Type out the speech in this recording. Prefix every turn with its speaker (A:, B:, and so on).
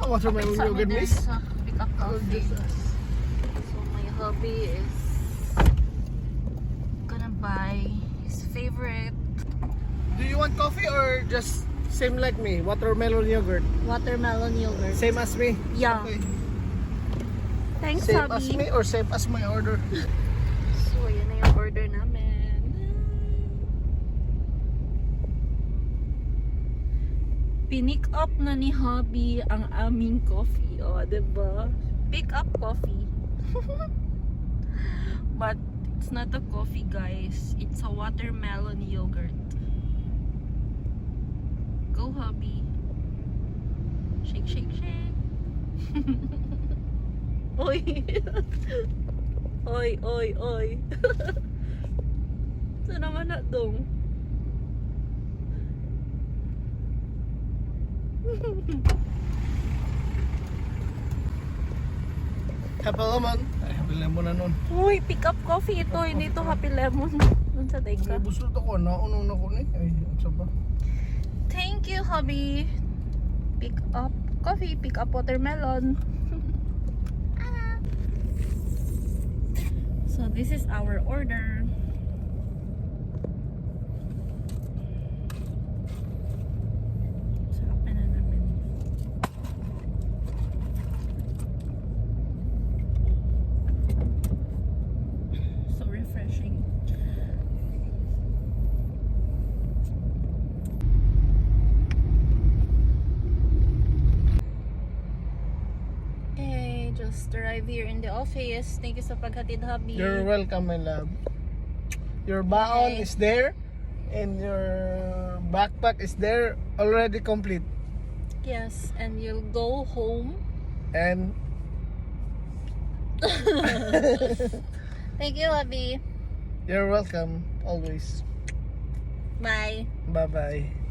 A: Watermelon
B: Sa
A: yogurt,
B: amin
A: miss.
B: sa pick up coffee.
A: just-
B: So my hubby is gonna buy his favorite
A: Do you want coffee or just same like me? Watermelon yogurt.
B: watermelon yogurt.
A: Same as me?
B: Yeah.
A: Okay.
B: Thanks,
A: Same as
B: hubby.
A: me or same as my order?
B: So yun na yung order namin. Pinick up na ni hubby ang aming coffee. O, diba? Pick up coffee. But it's not a coffee, guys. It's a watermelon yogurt. Go, hubby. Shake, shake, shake. Oy. Oy, oy, oy. Saan naman na dong?
A: Happy lemon. Ay, happy lemon na nun.
B: Uy, pick up coffee ito. Hindi ito happy lemon. Dun sa
A: Ay,
B: teka.
A: busot ako. Naunong na ko ni. Ay, ang saba.
B: Thank you, hubby. Pick up coffee. Pick up watermelon. So this is our order. Sarap na namin. So refreshing. Okay, just arrived here in the office. Thank you sa paghatid, hubby.
A: You're welcome, my love. Your baon
B: Okay.
A: is there and your backpack is there already complete.
B: Yes, and you'll go home.
A: And
B: Thank you, hubby.
A: you're welcome always.
B: Bye.
A: Bye-bye.